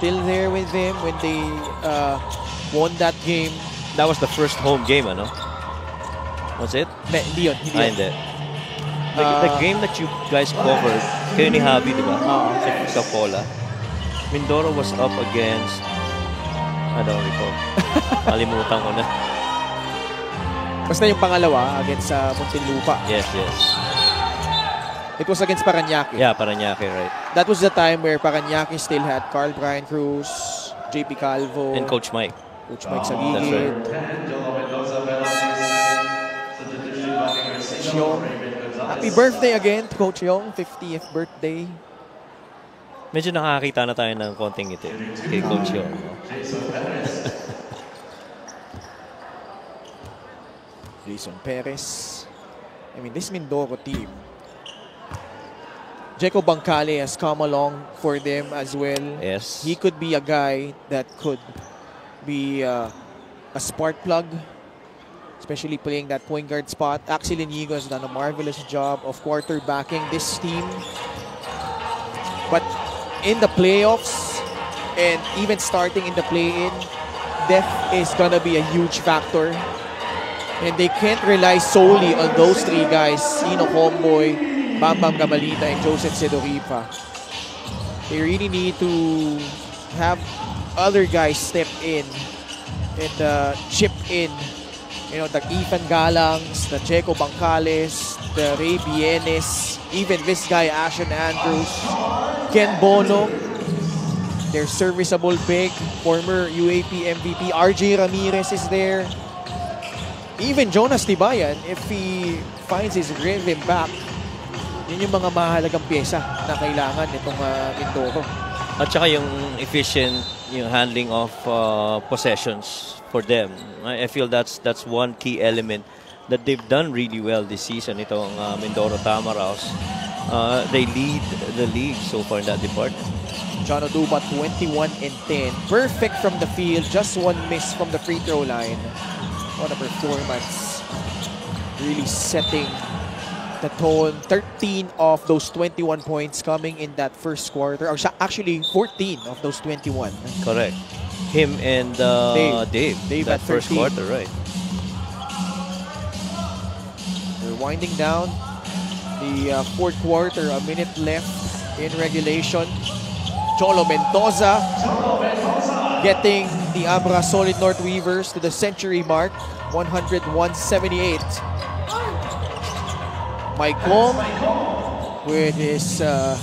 still there with them when they won that game. That was the first home game, ano? Was it? Hindi yun. Hindi. The game that you guys covered, kayo ni Javi, di ba? Sa Pola. Mindoro was up against, I don't recall. Kalimutan ko na. Basta yung pangalawa against Muntinlupa. Yes. It was against Parañaque. Yeah, Parañaque, right. That was the time where Parañaque still had Carl Brian Cruz, JP Calvo, and Coach Mike. Coach Mike sa gigid. Yong. Happy birthday again to Coach Yong, 50th birthday. Medyo nakakita na tayo ng konting ngiti kay Coach Yong. Jason Perez. I mean, this Mindoro team, Jeco Bancale has come along for them as well. Yes. He could be a guy that could be a spark plug, especially playing that point guard spot. Axel Inigo has done a marvelous job of quarterbacking this team. But in the playoffs and even starting in the play-in, depth is going to be a huge factor. And they can't rely solely on those three guys, Sino Comboy, Bambam Gamalita, and Joseph Sedoripa. They really need to have other guys step in and chip in. You know, the Ethan Galangs, the Jeco Bancales, the Ray Bienes, even this guy, Ashon Andrews, Ken Bono, their serviceable big, former UAP MVP, RJ Ramirez is there. Even Jonas Tibayan, if he finds his rhythm back, yun yung mga mahalagang pyesa na kailangan nitong Mindoro. At saka yung efficient handling of possessions for them. I feel that's one key element that they've done really well this season. Itong Mindoro Tamaraws. They lead the league so far in that department. John Oduba, 21 and 10. Perfect from the field, just one miss from the free throw line. What a performance. Really setting the tone. 13 of those 21 points coming in that first quarter. Or actually, 14 of those 21. Correct. Him and Dave that first quarter, right. We're winding down the fourth quarter. A minute left in regulation. Cholo Mendoza getting the Abra Solid North Weavers to the century mark, 101-78. Mike Kong with his another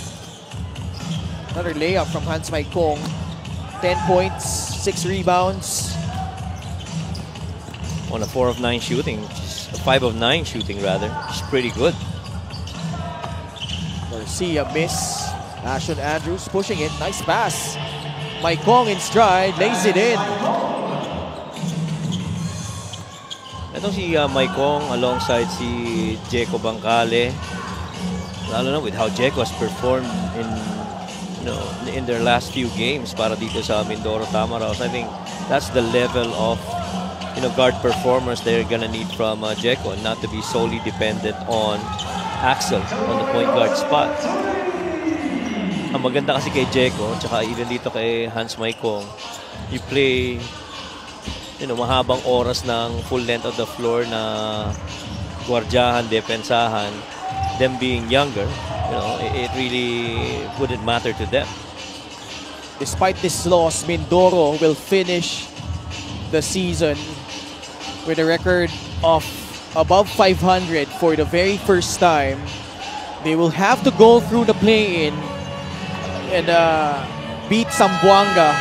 layup from Hans Mike Kong. 10 points, 6 rebounds. On a 4 of 9 shooting, 5 of 9 shooting rather. It's pretty good. Garcia miss. Ashon Andrews pushing it. Nice pass. Mike Kong in stride, lays it in. Ito si Mike Kong alongside si Jeco Bancale. Lalo na with how Jeco has performed in their last few games para dito sa Mindoro Tamaraws. I think that's the level of guard performers they're gonna need from Jeco, not to be solely dependent on Axel on the point guard spot. Ang maganda kasi kay Jeco, tsaka even dito kay Hans Mike Kong, you play mahabang oras ng full length of the floor na gwardiyahan, depensahan. Them being younger, it really wouldn't matter to them. Despite this loss, Mindoro will finish the season with a record of above 500 for the very first time. They will have to go through the play-in and beat Zamboanga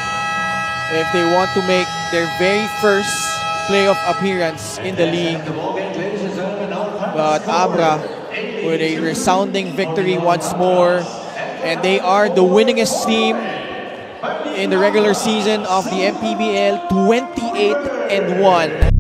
if they want to make their very first playoff appearance in the league. But Abra with a resounding victory once more, and they are the winningest team in the regular season of the MPBL, 28-1.